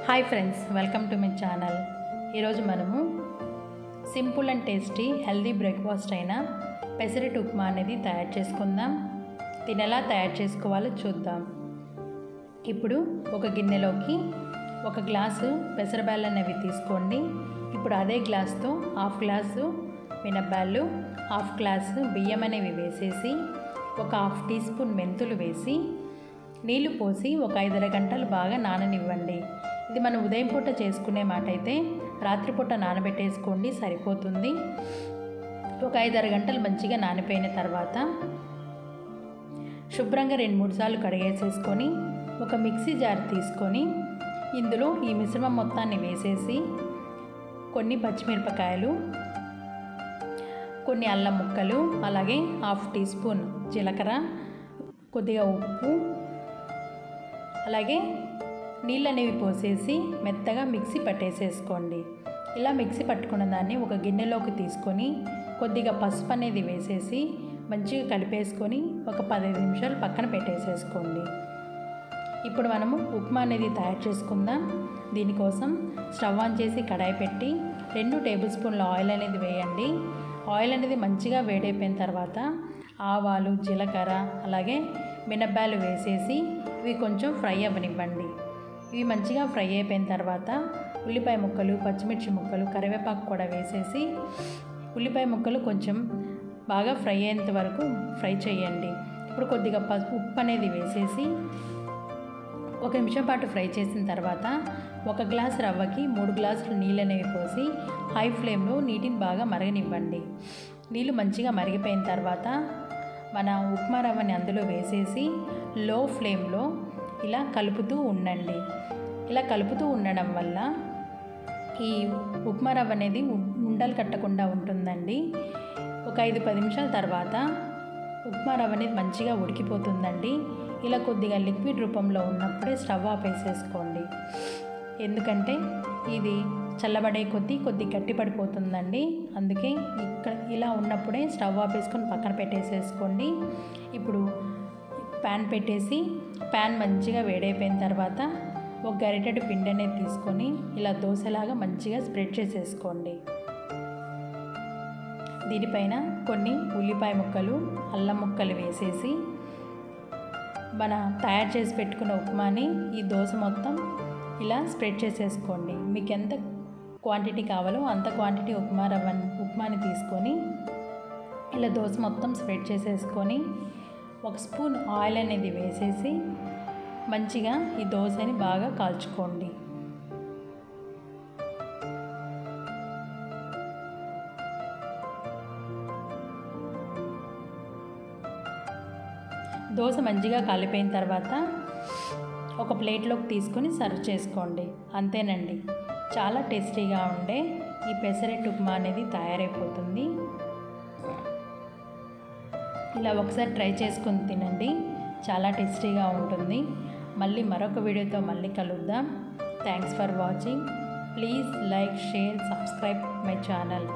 Hi friends, welcome to my channel. ఈరోజు మనము simple and tasty healthy breakfast అయిన పెసరట్టు ఉప్మా అనేది తయారు చేసుకుందాం. దీన్ని ఎలా తయారు చేసుకోవాలో చూద్దాం. ఇప్పుడు ఒక గిన్నెలోకి ఒక గ్లాసు పెసరబ్యాళ్ళు అనేవి తీసుకోండి. ఇప్పుడు అదే గ్లాస్తో హాఫ్ గ్లాసు మినప్పాలు, హాఫ్ గ్లాసు బియ్యం అనేవి వేసేసి ఒక హాఫ్ టీ స్పూన్ మెంతులు వేసి నీళ్లు పోసి ఒక 5-6 గంటలు బాగా నాననివ్వండి. ఇది మనం ఉదయం పూట చేసుకునే మాట అయితే రాత్రిపూట నానబెట్టేసుకోండి, సరిపోతుంది. ఒక 5-6 గంటలు మంచిగా నానిపోయిన తర్వాత శుభ్రంగా 2-3 సార్లు కడిగేసేసుకొని ఒక మిక్సీ జార్ తీసుకొని ఇందులో ఈ మిశ్రమం మొత్తాన్ని వేసేసి కొన్ని పచ్చిమిరపకాయలు, కొన్ని అల్లం ముక్కలు, అలాగే హాఫ్ టీ స్పూన్ జీలకర్ర, కొద్దిగా ఉప్పు, అలాగే నీళ్ళు అనేవి పోసేసి మెత్తగా మిక్సీ పట్టేసేసుకోండి. ఇలా మిక్సీ పట్టుకున్న దాన్ని ఒక గిన్నెలోకి తీసుకొని కొద్దిగా పసుపు అనేది వేసేసి మంచిగా కలిపేసుకొని ఒక 15 నిమిషాలు పక్కన పెట్టేసేసుకోండి. ఇప్పుడు మనము ఉప్మా అనేది తయారు చేసుకుందాం. దీనికోసం స్టవ్ ఆన్ చేసి కడాయి పెట్టి 2 టేబుల్ స్పూన్ల ఆయిల్ అనేది వేయండి. ఆయిల్ అనేది మంచిగా వేడైపోయిన తర్వాత ఆవాలు, జీలకర్ర, అలాగే మినప్పాలు వేసేసి ఇవి కొంచెం ఫ్రై అవ్వనివ్వండి. ఇవి మంచిగా ఫ్రై అయిపోయిన తర్వాత ఉల్లిపాయ ముక్కలు, పచ్చిమిర్చి ముక్కలు, కరివేపాకు కూడా వేసేసి ఉల్లిపాయ ముక్కలు కొంచెం బాగా ఫ్రై అయ్యేంత వరకు ఫ్రై చేయండి. ఇప్పుడు కొద్దిగా ఉప్పు అనేది వేసేసి 1 నిమిషం పాటు ఫ్రై చేసిన తర్వాత 1 గ్లాస్ రవ్వకి 3 గ్లాసులు నీళ్ళు అనేవి పోసి హై ఫ్లేమ్లో నీటిని బాగా మరగనివ్వండి. నీళ్ళు మంచిగా మరిగిపోయిన తర్వాత మన ఉప్మా రవ్వని అందులో వేసేసి లో ఫ్లేమ్లో ఇలా కలుపుతూ ఉండండి. ఇలా కలుపుతూ ఉండడం వల్ల ఈ ఉప్మా రవ్వ అనేది ఉండలు కట్టకుండా ఉంటుందండి. ఒక 5-10 నిమిషాల తర్వాత ఉప్మా రవ్వ అనేది మంచిగా ఉడికిపోతుందండి. ఇలా కొద్దిగా లిక్విడ్ రూపంలో ఉన్నప్పుడే స్టవ్ ఆపేసేసుకోండి. ఎందుకంటే ఇది చల్లబడే కొద్ది గట్టి పడిపోతుందండి. అందుకే ఇలా ఉన్నప్పుడే స్టవ్ ఆపేసుకొని పక్కన పెట్టేసేసుకోండి. ఇప్పుడు ప్యాన్ పెట్టేసి ప్యాన్ మంచిగా వేడైపోయిన తర్వాత ఒక గరిటెడు పిండి అనేది తీసుకొని ఇలా దోశలాగా మంచిగా స్ప్రెడ్ చేసేసుకోండి. దీనిపైన కొన్ని ఉల్లిపాయ ముక్కలు, అల్లం ముక్కలు వేసేసి మన తయారు చేసి పెట్టుకున్న ఉప్మాని ఈ దోశ మొత్తం ఇలా స్ప్రెడ్ చేసేసుకోండి. మీకు ఎంత క్వాంటిటీ కావాలో అంత క్వాంటిటీ ఉప్మాని తీసుకొని ఇలా దోశ మొత్తం స్ప్రెడ్ చేసేసుకొని 1 స్పూన్ ఆయిల్ అనేది వేసేసి మంచిగా ఈ దోశని బాగా కాల్చుకోండి. దోశ మంచిగా కాలిపోయిన తర్వాత ఒక ప్లేట్లోకి తీసుకొని సర్వ్ చేసుకోండి. అంతేనండి, చాలా టేస్టీగా ఉండే ఈ పెసరట్టు ఉప్మా అనేది తయారైపోతుంది. ఇలా ఒకసారి ట్రై చేసుకొని తినండి, చాలా టేస్టీగా ఉంటుంది. మళ్ళీ మరొక వీడియోతో మళ్ళీ కలుద్దాం. Thanks for watching. Please like, share, subscribe my channel.